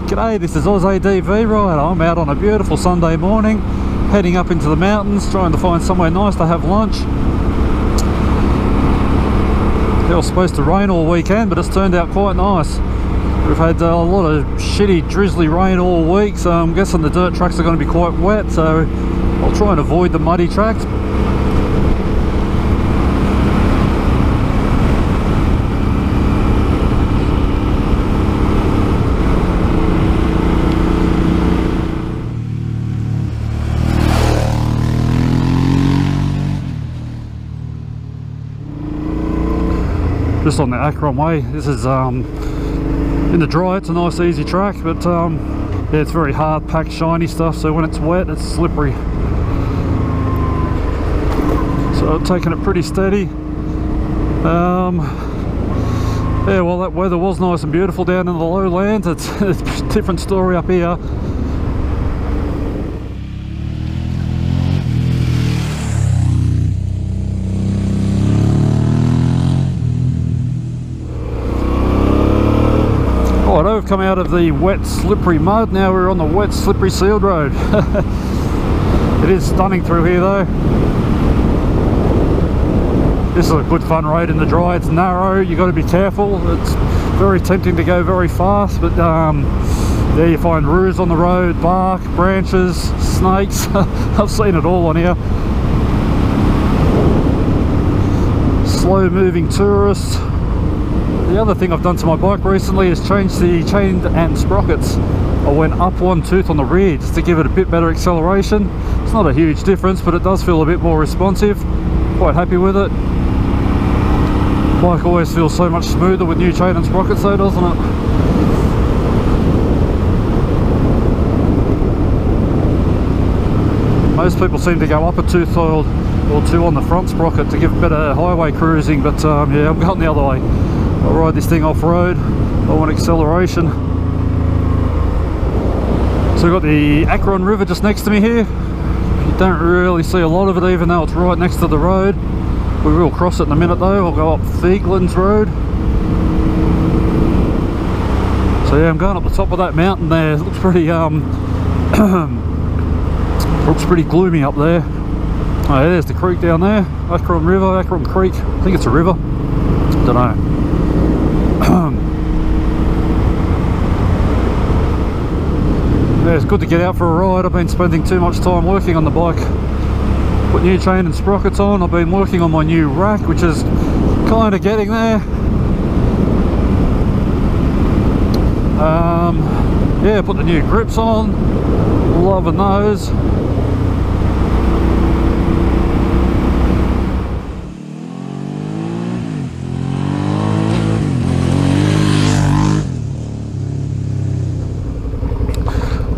G'day, this is Oz ADV Rider. I'm out on a beautiful Sunday morning, heading up into the mountains, trying to find somewhere nice to have lunch. It was supposed to rain all weekend, but it's turned out quite nice. We've had a lot of shitty, drizzly rain all week, so I'm guessing the dirt tracks are going to be quite wet, so I'll try and avoid the muddy tracks. Just on the Akron Way. This is in the dry, it's a nice easy track, but yeah, it's very hard packed shiny stuff, so when it's wet it's slippery. So I'm taking it pretty steady. Yeah, well, that weather was nice and beautiful down in the lowlands. It's a different story up here. Righto, we've come out of the wet slippery mud, now we're on the wet slippery sealed road. It is stunning through here though. This is a good fun road in the dry. It's narrow, you got to be careful. It's very tempting to go very fast, but there you find roos on the road, bark, branches, snakes. I've seen it all on here. Slow moving tourists. The other thing I've done to my bike recently is change the chain and sprockets. I went up one tooth on the rear just to give it a bit better acceleration. It's not a huge difference, but it does feel a bit more responsive. Quite happy with it. Bike always feels so much smoother with new chain and sprockets though, doesn't it? Most people seem to go up a tooth or two on the front sprocket to give better highway cruising, but yeah, I'm going the other way. I'll ride this thing off-road, I want acceleration. So we've got the Akron River just next to me here. You don't really see a lot of it even though it's right next to the road. We will cross it in a minute though. I'll go up Thieglands Road. So yeah, I'm going up the top of that mountain there. It looks pretty looks pretty gloomy up there. Oh, yeah, there's the creek down there. Akron River, Akron Creek. I think it's a river. Don't know. Yeah, it's good to get out for a ride. I've been spending too much time working on the bike. Put new chain and sprockets on. I've been working on my new rack, which is kind of getting there. Yeah, put the new grips on. Loving those.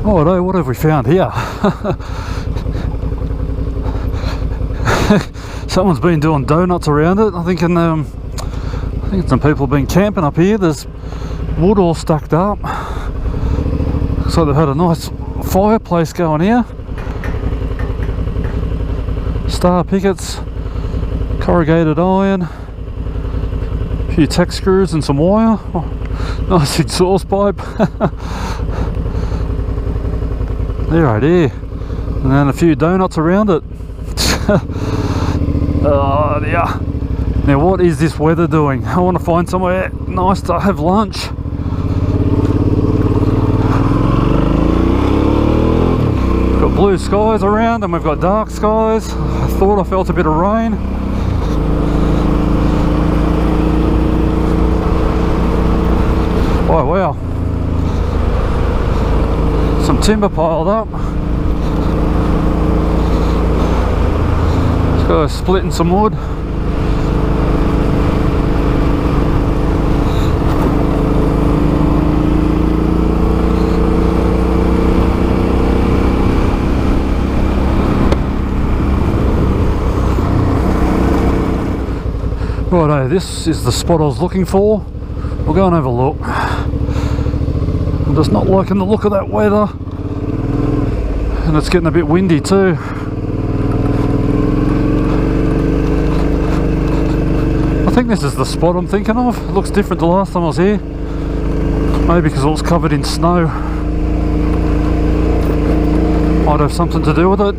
Oh no, what have we found here? Someone's been doing donuts around it. I think some people have been camping up here. There's wood all stacked up. Looks like they've had a nice fireplace going here. Star pickets, corrugated iron, a few tech screws and some wire. Oh, nice exhaust pipe. There, right here, and then a few donuts around it. Oh yeah. Now what is this weather doing? I want to find somewhere nice to have lunch. Got blue skies around and we've got dark skies. I thought I felt a bit of rain. Oh wow. Some timber piled up. Let's go splitting some wood. Righto, this is the spot I was looking for. We'll go and have a look. I'm just not liking the look of that weather, and it's getting a bit windy too. I think this is the spot I'm thinking of. It looks different to last time I was here. Maybe because it was covered in snow. might have something to do with it.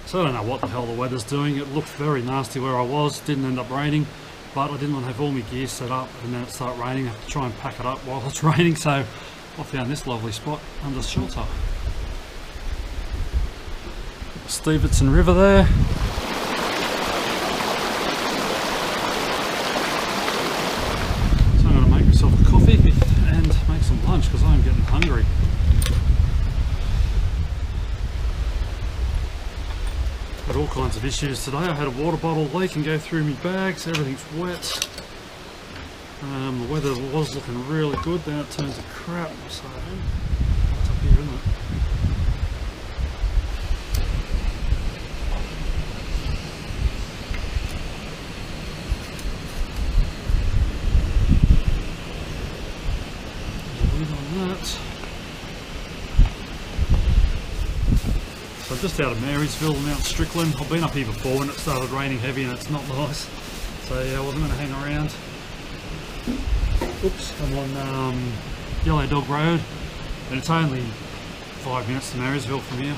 So I don't know what the hell the weather's doing. It looked very nasty where I was. Didn't end up raining, but I didn't want to have all my gear set up and then it started raining. I have to try and pack it up while it's raining, so I found this lovely spot under shelter. Stevenson River there. So I'm going to make myself a coffee and make some lunch because I'm getting hungry. Had all kinds of issues today. I had a water bottle leak and go through my bags. Everything's wet. The weather was looking really good, then it turned to crap. So it's up here, isn't it? There's a lid on that. So I'm just out of Marysville, Mount Strickland. I've been up here before when it started raining heavy and it's not nice. So yeah, I wasn't going to hang around. Oops, I'm on Yellow Dog Road and it's only 5 minutes to Marysville from here.